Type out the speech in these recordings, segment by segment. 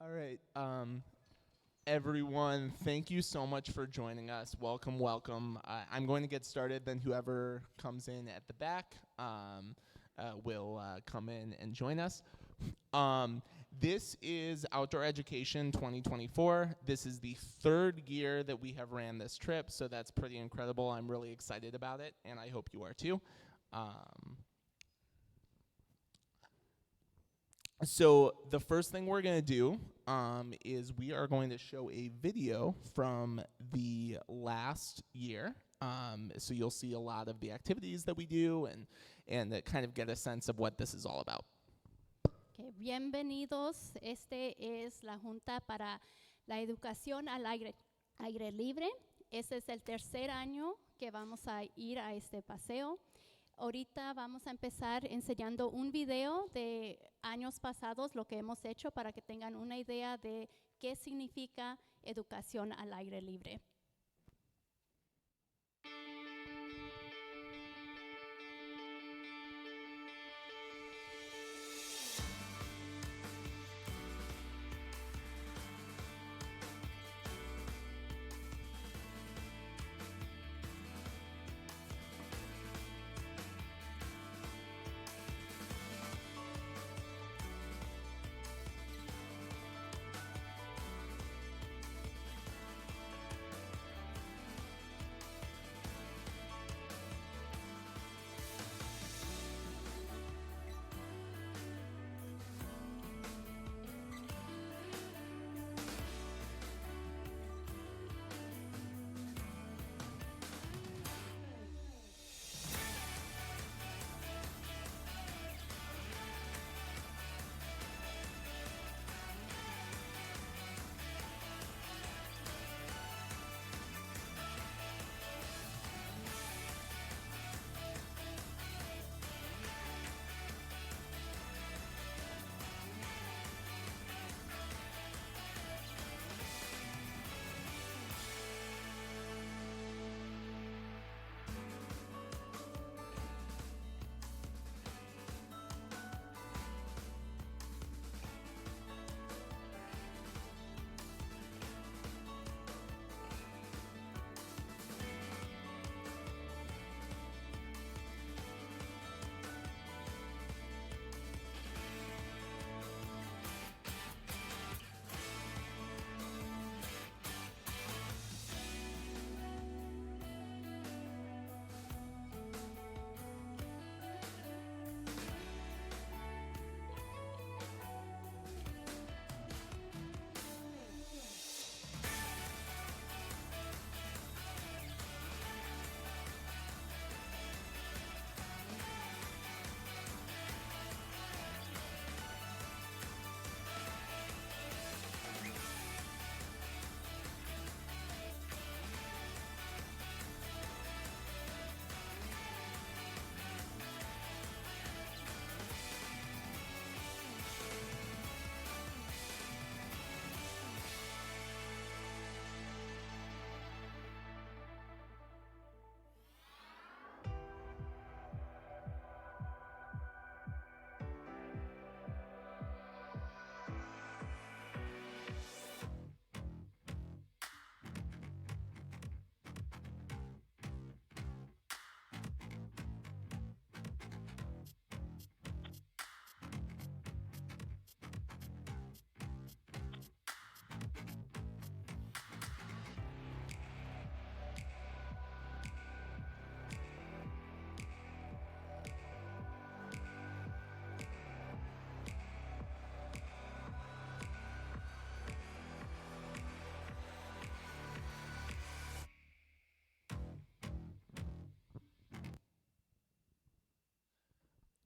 All right, everyone, thank you so much for joining us. Welcome, welcome. I'm going to get started, then whoever comes in at the back will come in and join us. This is Outdoor Education 2024. This is the third year that we have ran this trip, so that's pretty incredible. I'm really excited about it, and I hope you are too. So the first thing we're going to do is we are going to show a video from the last year. So you'll see a lot of the activities that we do and kind of get a sense of what this is all about. Okay, bienvenidos. Este es la Junta para la Educación al aire libre. Este es el tercer año que vamos a ir a este paseo. Ahorita vamos a empezar enseñando un video de años pasados, lo que hemos hecho para que tengan una idea de qué significa educación al aire libre.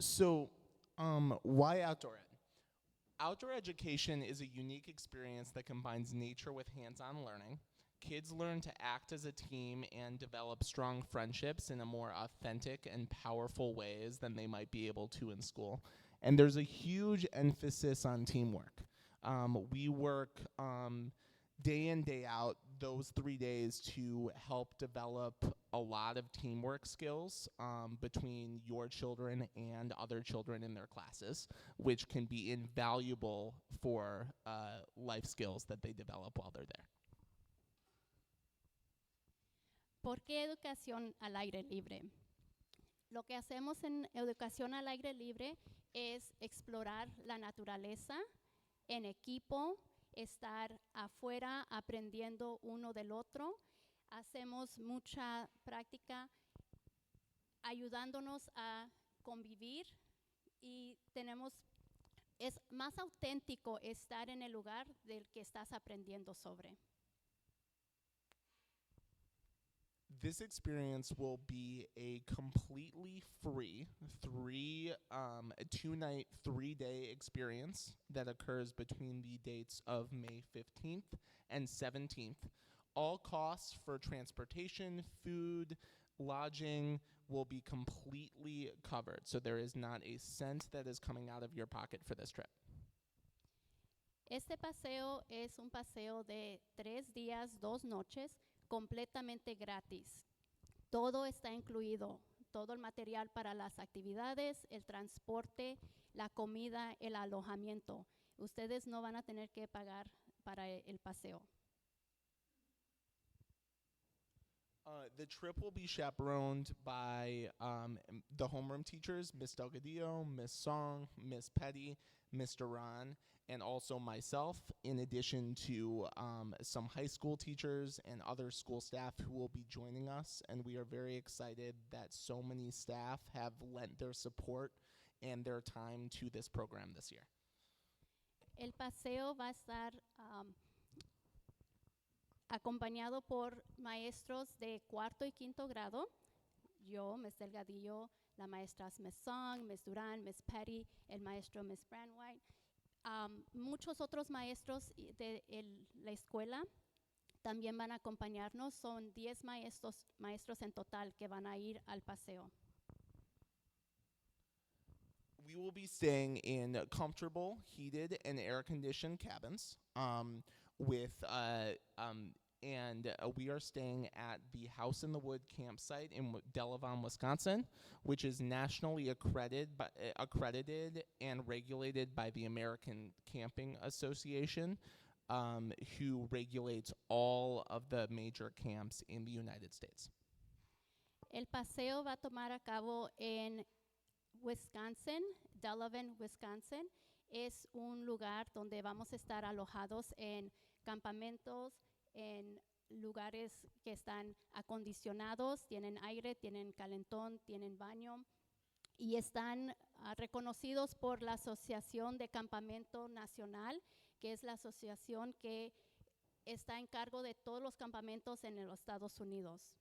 So, why outdoor ed? Outdoor education is a unique experience that combines nature with hands-on learning. Kids learn to act as a team and develop strong friendships in a more authentic and powerful ways than they might be able to in school. And there's a huge emphasis on teamwork. We work day in, day out, those 3 days to help develop a lot of teamwork skills between your children and other children in their classes, which can be invaluable for life skills that they develop while they're there. ¿Por qué educación al aire libre? Lo que hacemos en educación al aire libre es explorar la naturaleza en equipo, estar afuera aprendiendo uno del otro. Hacemos mucha práctica ayudándonos a convivir y es más auténtico estar en el lugar del que estás aprendiendo sobre. This experience will be a completely free 2-night, 3-day experience that occurs between the dates of May 15th and 17th. All costs for transportation, food, lodging will be completely covered. So there is not a cent that is coming out of your pocket for this trip. Este paseo es un paseo de 3 días, 2 noches, completamente gratis. Todo está incluido, todo el material para las actividades, el transporte, la comida, el alojamiento. Ustedes no van a tener que pagar para el paseo. The trip will be chaperoned by the homeroom teachers, Miss Delgadillo, Miss Song, Miss Petty, Mr. Ron, and also myself, in addition to some high school teachers and other school staff who will be joining us. And we are very excited that so many staff have lent their support and their time to this program this year. El paseo va a estar acompañado por maestros de 4º y 5º grado. Yo, Miss Delgadillo, la maestra Miss Song, Miss Duran, Miss Petty, el maestro Miss Brandwhite. Muchos otros maestros de la escuela también van a acompañarnos. Son 10 maestros en total que van a ir al paseo. We will be staying in comfortable, heated, and air-conditioned cabins and we are staying at the House in the Wood campsite in Delavan, Wisconsin, which is nationally accredited and regulated by the American Camping Association, who regulates all of the major camps in the United States. El paseo va a tomar a cabo en Wisconsin, Delavan, Wisconsin. Es un lugar donde vamos a estar alojados en campamentos, en lugares que están acondicionados, tienen aire, tienen calentón, tienen baño y están reconocidos por la Asociación de Campamento Nacional, que es la asociación que está en cargo de todos los campamentos en los Estados Unidos.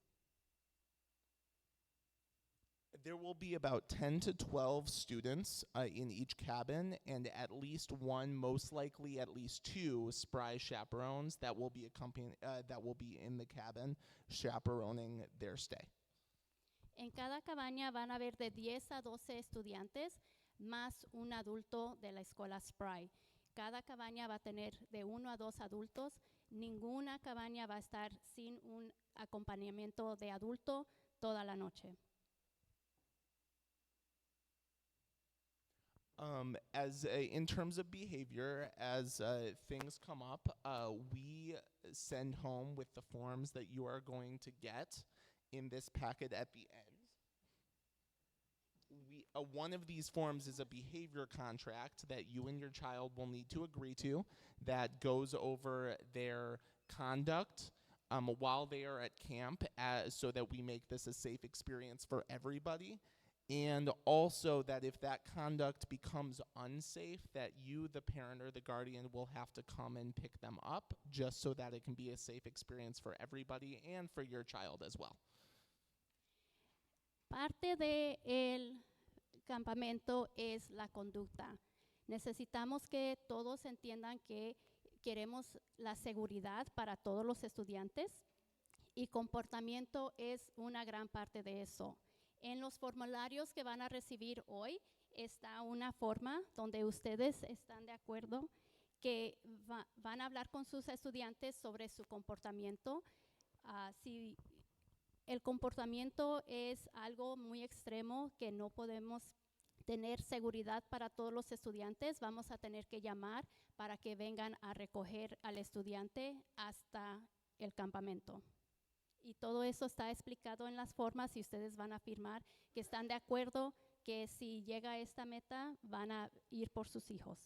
There will be about 10 to 12 students in each cabin, and at least one, most likely at least 2 Spry chaperones that will be in the cabin chaperoning their stay. En cada cabaña van a haber de 10 a 12 estudiantes más un adulto de la escuela Spry. Cada cabaña va a tener de 1 a 2 adultos. Ninguna cabaña va a estar sin un acompañamiento de adulto toda la noche. In terms of behavior, as things come up, we send home with the forms that you are going to get in this packet at the end. One of these forms is a behavior contract that you and your child will need to agree to that goes over their conduct while they are at camp so that we make this a safe experience for everybody. And also that if that conduct becomes unsafe, that you, the parent or the guardian, will have to come and pick them up just so that it can be a safe experience for everybody and for your child as well. Parte del campamento es la conducta. Necesitamos que todos entiendan que queremos la seguridad para todos los estudiantes y comportamiento es una gran parte de eso. En los formularios que van a recibir hoy está una forma donde ustedes están de acuerdo que van a hablar con sus estudiantes sobre su comportamiento. Si el comportamiento es algo muy extremo que no podemos tener seguridad para todos los estudiantes, vamos a tener que llamar para que vengan a recoger al estudiante hasta el campamento. Y todo eso está explicado en las formas y ustedes van a firmar que están de acuerdo que si llega a esta meta van a ir por sus hijos.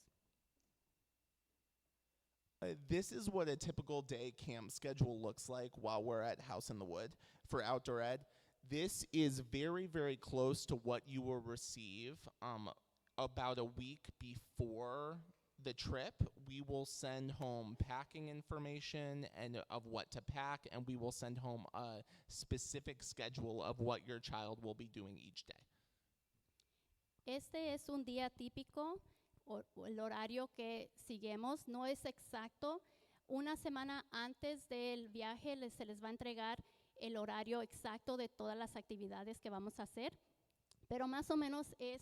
This is what a typical day camp schedule looks like while we're at House in the Wood for Outdoor Ed. This is very, very close to what you will receive about a week before the trip. We will send home packing information and of what to pack, and we will send home a specific schedule of what your child will be doing each day. Este es un día típico, el horario que seguimos no es exacto. Una semana antes del viaje se les va a entregar el horario exacto de todas las actividades que vamos a hacer, pero más o menos es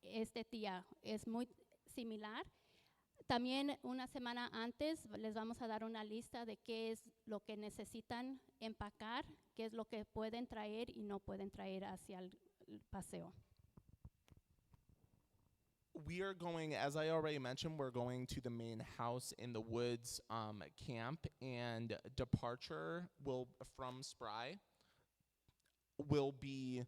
este día, es muy similar. También una semana antes les vamos a dar una lista de qué es lo que necesitan empacar, qué es lo que pueden traer y no pueden traer hacia el paseo. We are going, as I already mentioned, we're going to the main House in the Woods camp, and departure from Spry will be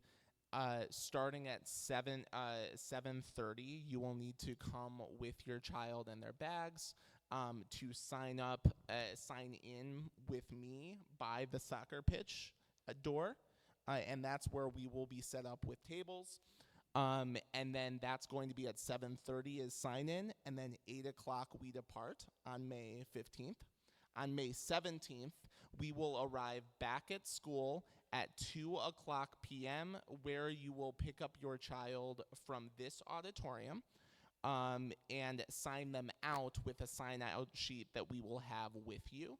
starting at 7:30. You will need to come with your child and their bags to sign in with me by the soccer pitch door, and that's where we will be set up with tables. And then that's going to be at 7:30 is sign in, and then 8 o'clock we depart on May 15th. On May 17th, we will arrive back at school at 2 o'clock p.m., where you will pick up your child from this auditorium and sign them out with a sign-out sheet that we will have with you.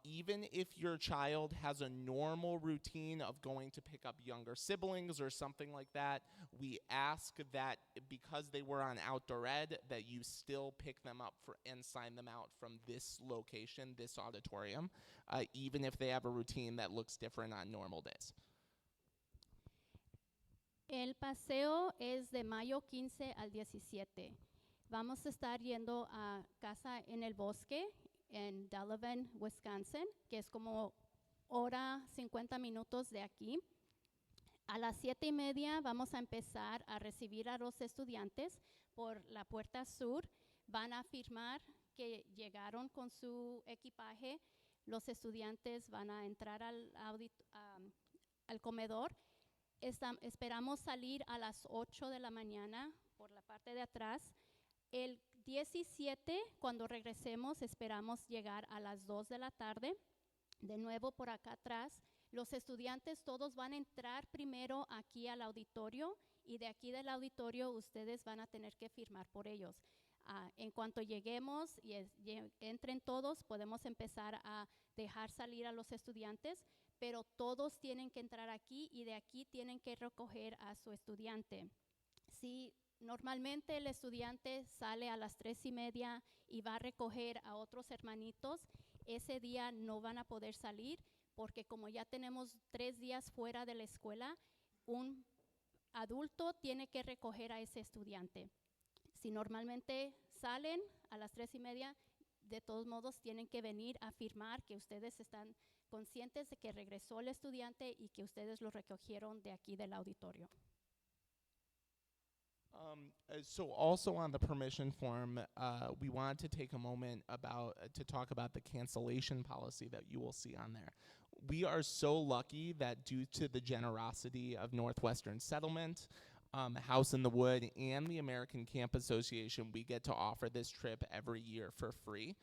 Even if your child has a normal routine of going to pick up younger siblings or something like that, we ask that because they were on Outdoor Ed, that you still pick them up and sign them out from this location, this auditorium, even if they have a routine that looks different on normal days. El paseo es de mayo 15 al 17. Vamos a estar yendo a Casa en el Bosque en Delavan, Wisconsin, que es como hora 50 minutos de aquí. A las 7:30 vamos a empezar a recibir a los estudiantes por la puerta sur. Van a firmar que llegaron con su equipaje. Los estudiantes van a entrar al comedor. Esperamos salir a las 8 de la mañana por la parte de atrás. El 17, cuando regresemos, esperamos llegar a las 2 de la tarde. De nuevo por acá atrás. Los estudiantes todos van a entrar primero aquí al auditorio y de aquí del auditorio ustedes van a tener que firmar por ellos. En cuanto lleguemos y entren todos, podemos empezar a dejar salir a los estudiantes, pero todos tienen que entrar aquí y de aquí tienen que recoger a su estudiante. Si normalmente el estudiante sale a las 3:30 y va a recoger a otros hermanitos, ese día no van a poder salir porque como ya tenemos 3 días fuera de la escuela, un adulto tiene que recoger a ese estudiante. Si normalmente salen a las 3:30, de todos modos tienen que venir a firmar que ustedes están conscientes de que regresó el estudiante y que ustedes lo recogieron de aquí del auditorio. So also on the permission form, we wanted to take a moment to talk about the cancellation policy that you will see on there. We are so lucky that due to the generosity of Northwestern Settlement, House in the Wood, and the American Camp Association, we get to offer this trip every year for free.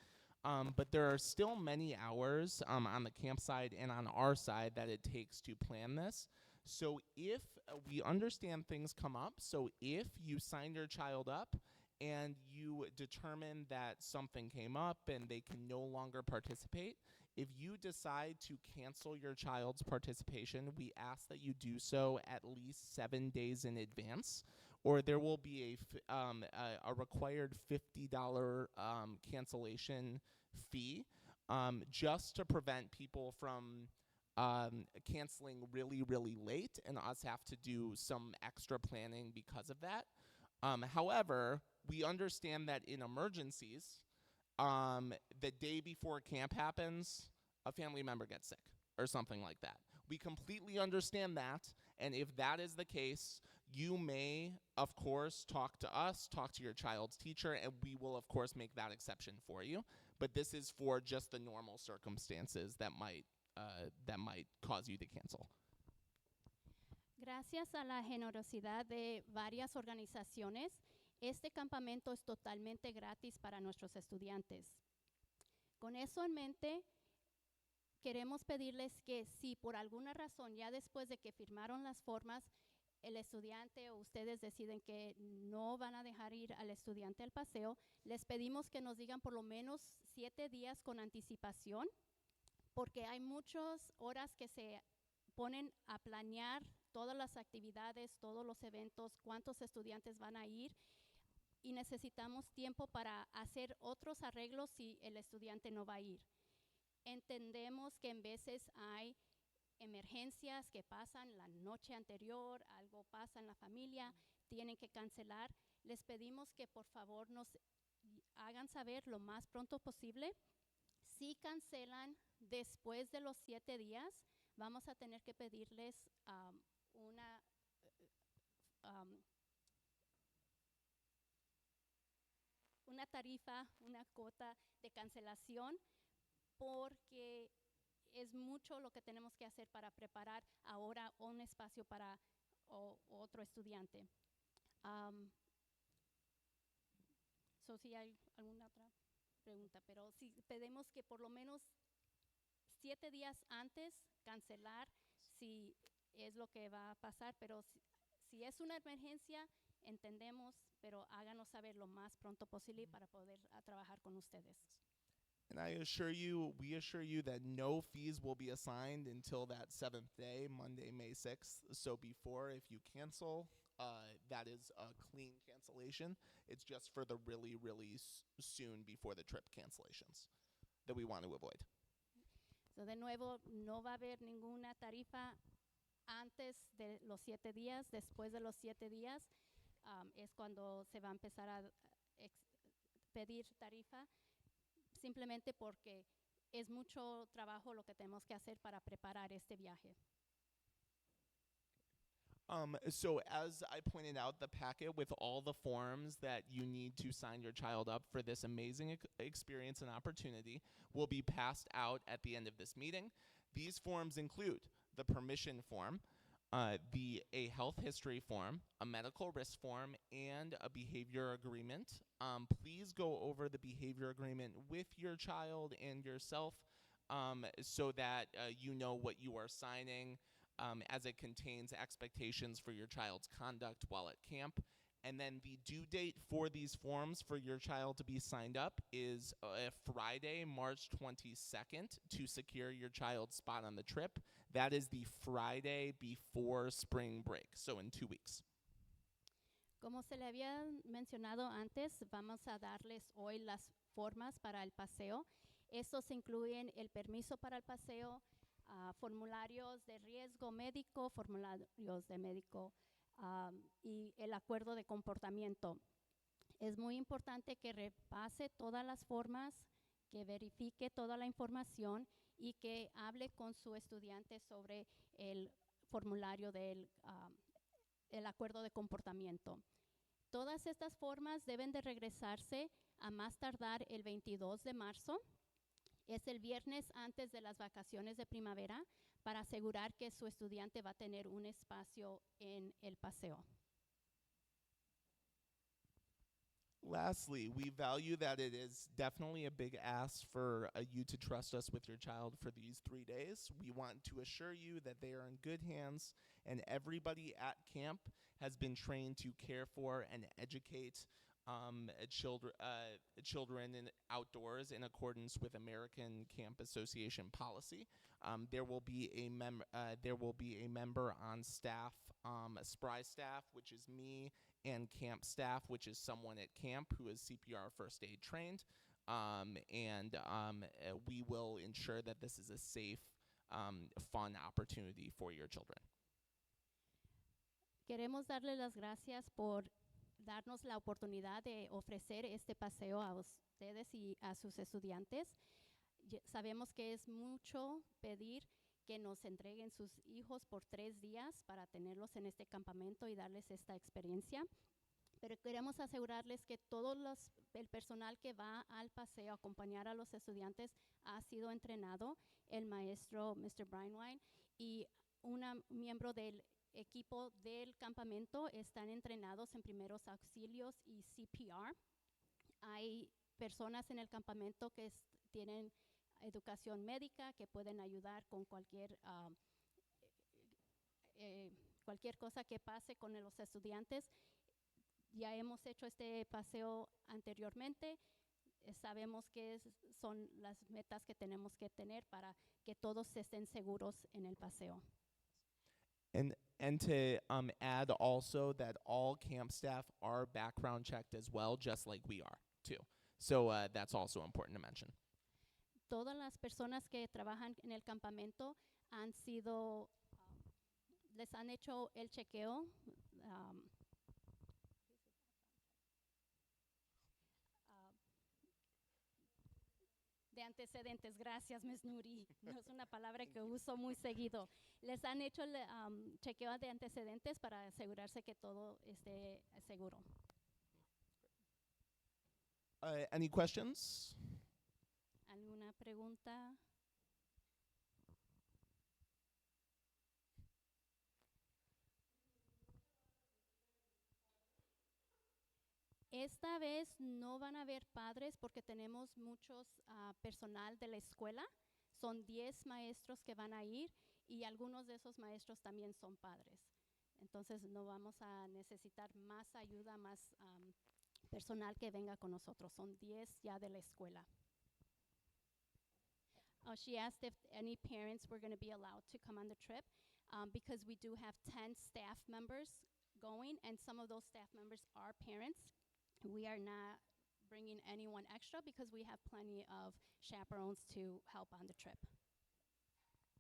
But there are still many hours on the campsite and on our side that it takes to plan this. So if we understand things come up, so if you sign your child up and you determine that something came up and they can no longer participate, if you decide to cancel your child's participation, we ask that you do so at least 7 days in advance, or there will be a required $50 cancellation fee just to prevent people from canceling really, really late, and us have to do some extra planning because of that. However, we understand that in emergencies, the day before camp happens, a family member gets sick or something like that. We completely understand that, and if that is the case, you may, of course, talk to us, talk to your child's teacher, and we will, of course, make that exception for you. But this is for just the normal circumstances that might cause you to cancel. Gracias a la generosidad de varias organizaciones, este campamento es totalmente gratis para nuestros estudiantes. Con eso en mente, queremos pedirles que si por alguna razón, ya después de que firmaron las formas, el estudiante o ustedes deciden que no van a dejar ir al estudiante al paseo, les pedimos que nos digan por lo menos 7 días con anticipación, porque hay muchas horas que se ponen a planear todas las actividades, todos los eventos, cuántos estudiantes van a ir, y necesitamos tiempo para hacer otros arreglos si el estudiante no va a ir. Entendemos que en veces hay emergencias que pasan la noche anterior, algo pasa en la familia, tienen que cancelar. Les pedimos que por favor nos hagan saber lo más pronto posible. Si cancelan después de los 7 días, vamos a tener que pedirles una tarifa, una cuota de cancelación, porque es mucho lo que tenemos que hacer para preparar ahora un espacio para otro estudiante. Si hay alguna otra pregunta, pero sí pedimos que por lo menos 7 días antes cancelar si es lo que va a pasar, pero si es una emergencia, entendemos, pero háganos saber lo más pronto posible para poder trabajar con ustedes. And we assure you that no fees will be assigned until that 7th day, Monday, May 6th. So before, if you cancel, that is a clean cancellation. It's just for the really, really soon before the trip cancellations that we want to avoid. So de nuevo, no va a haber ninguna tarifa antes de los 7 días. Después de los 7 días es cuando se va a empezar a pedir tarifa, simplemente porque es mucho trabajo lo que tenemos que hacer para preparar este viaje. So as I pointed out, the packet with all the forms that you need to sign your child up for this amazing experience and opportunity will be passed out at the end of this meeting. These forms include the permission form, a health history form, a medical risk form, and a behavior agreement. Please go over the behavior agreement with your child and yourself so that you know what you are signing, as it contains expectations for your child's conduct while at camp. And then the due date for these forms for your child to be signed up is Friday, March 22nd to secure your child's spot on the trip. That is the Friday before spring break, so in 2 weeks. Como se le había mencionado antes, vamos a darles hoy las formas para el paseo. Estos incluyen el permiso para el paseo, formularios de riesgo médico, formularios de médico y el acuerdo de comportamiento. Es muy importante que repase todas las formas, que verifique toda la información y que hable con su estudiante sobre el formulario del el acuerdo de comportamiento. Todas estas formas deben de regresarse a más tardar el 22 de marzo. Es el viernes antes de las vacaciones de primavera, para asegurar que su estudiante va a tener un espacio en el paseo. Lastly, we value that it is definitely a big ask for you to trust us with your child for these 3 days. We want to assure you that they are in good hands, and everybody at camp has been trained to care for and educate children in outdoors in accordance with American Camp Association policy. There will be a member on staff, Spry staff, which is me, and camp staff, which is someone at camp who is CPR first aid trained. We will ensure that this is a safe fun opportunity for your children. Queremos darle las gracias por darnos la oportunidad de ofrecer este paseo a ustedes y a sus estudiantes. Sabemos que es mucho pedir que nos entreguen sus hijos por 3 días para tenerlos en este campamento y darles esta experiencia. Pero queremos asegurarles que el personal que va al paseo a acompañar a los estudiantes ha sido entrenado, el maestro Mr. Breinwein y un miembro del equipo del campamento están entrenados en primeros auxilios y CPR. Hay personas en el campamento que tienen educación médica que pueden ayudar con cualquier cosa que pase con los estudiantes. Ya hemos hecho este paseo anteriormente. Sabemos que son las metas que tenemos que tener para que todos estén seguros en el paseo. And to add also that all camp staff are background checked as well, just like we are too. So that's also important to mention. Todas las personas que trabajan en el campamento les han hecho el chequeo de antecedentes. Gracias, Ms. Nuri. No es una palabra que uso muy seguido. Les han hecho el chequeo de antecedentes para asegurarse que todo esté seguro. Any questions? ¿Alguna pregunta? Esta vez no van a haber padres porque tenemos muchos personal de la escuela. Son 10 maestros que van a ir y algunos de esos maestros también son padres. Entonces no vamos a necesitar más ayuda, más personal que venga con nosotros. Son 10 ya de la escuela. She asked if any parents were going to be allowed to come on the trip because we do have 10 staff members going, and some of those staff members are parents. We are not bringing anyone extra because we have plenty of chaperones to help on the trip.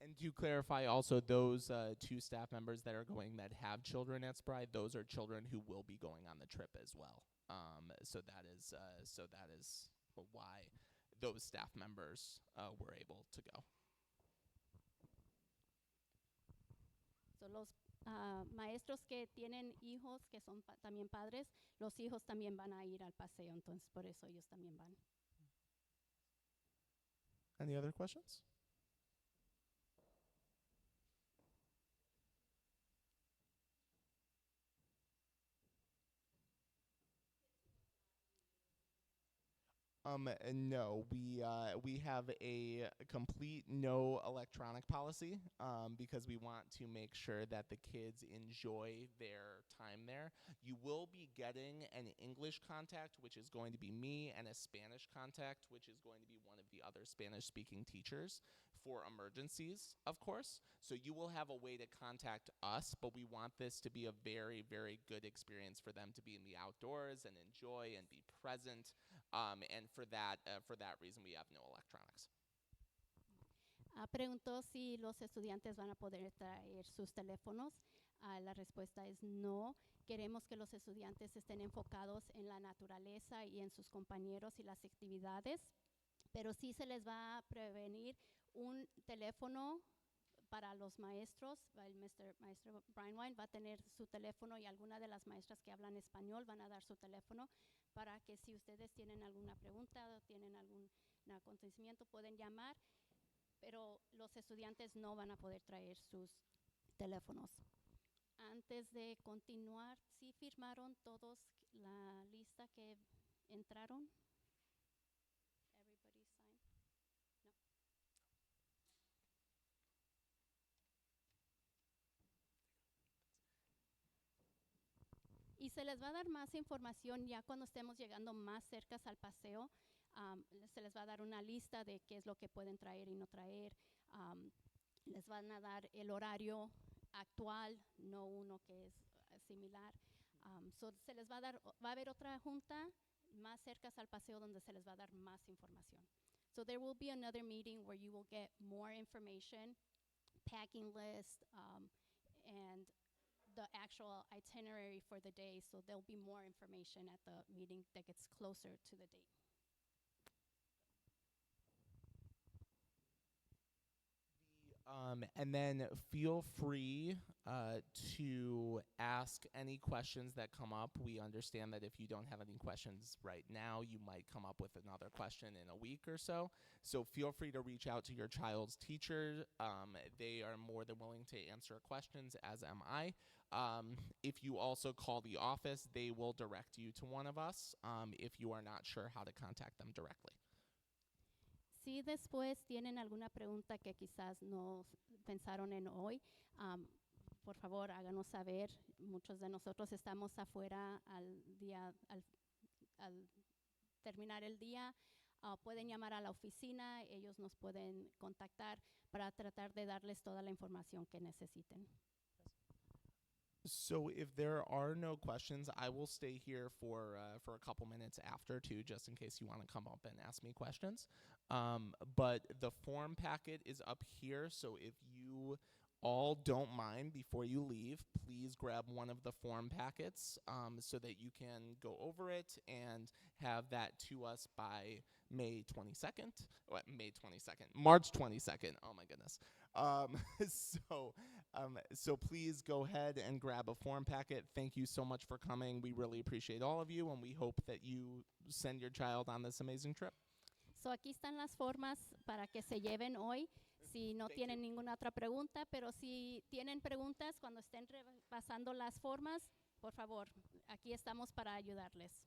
And to clarify also, those 2 staff members that are going that have children at Spry, those are children who will be going on the trip as well. So that is why those staff members were able to go. So los maestros que tienen hijos que son también padres, los hijos también van a ir al paseo, entonces por eso ellos también van. Any other questions? No, we have a complete no electronic policy because we want to make sure that the kids enjoy their time there. You will be getting an English contact, which is going to be me, and a Spanish contact, which is going to be one of the other Spanish-speaking teachers for emergencies, of course. So you will have a way to contact us, but we want this to be a very, very good experience for them to be in the outdoors and enjoy and be present. And for that reason, we have no electronics. Preguntó si los estudiantes van a poder traer sus teléfonos. La respuesta es no. Queremos que los estudiantes estén enfocados en la naturaleza y en sus compañeros y las actividades, pero sí se les va a prevenir un teléfono para los maestros. El maestro Breinwein va a tener su teléfono y alguna de las maestras que hablan español van a dar su teléfono para que si ustedes tienen alguna pregunta o tienen algún acontecimiento pueden llamar, pero los estudiantes no van a poder traer sus teléfonos. Antes de continuar, ¿sí firmaron todos la lista que entraron? Everybody signed? No. Y se les va a dar más información ya cuando estemos llegando más cerca al paseo. Se les va a dar una lista de qué es lo que pueden traer y no traer. Les van a dar el horario actual, no uno que es similar. Se les va a haber otra junta más cerca al paseo donde se les va a dar más información. So there will be another meeting where you will get more information packing list, and the actual itinerary for the day. So there'll be more information at the meeting that gets closer to the date. And then feel free to ask any questions that come up. We understand that if you don't have any questions right now, you might come up with another question in a week or so. So feel free to reach out to your child's teacher. They are more than willing to answer questions, as am I. If you also call the office, they will direct you to one of us if you are not sure how to contact them directly. Si después tienen alguna pregunta que quizás no pensaron en hoy, por favor háganos saber. Muchos de nosotros estamos afuera al terminar el día. Pueden llamar a la oficina, ellos nos pueden contactar para tratar de darles toda la información que necesiten. So if there are no questions, I will stay here for a couple minutes after too, just in case you want to come up and ask me questions. But the form packet is up here, so if you all don't mind, before you leave, please grab one of the form packets so that you can go over it and have that to us by May 22nd. What, May 22nd? March 22nd. Oh my goodness. So please go ahead and grab a form packet. Thank you so much for coming. We really appreciate all of you, and we hope that you send your child on this amazing trip. So aquí están las formas para que se lleven hoy. Si no tienen ninguna otra pregunta, pero si tienen preguntas cuando estén repasando las formas, por favor, aquí estamos para ayudarles.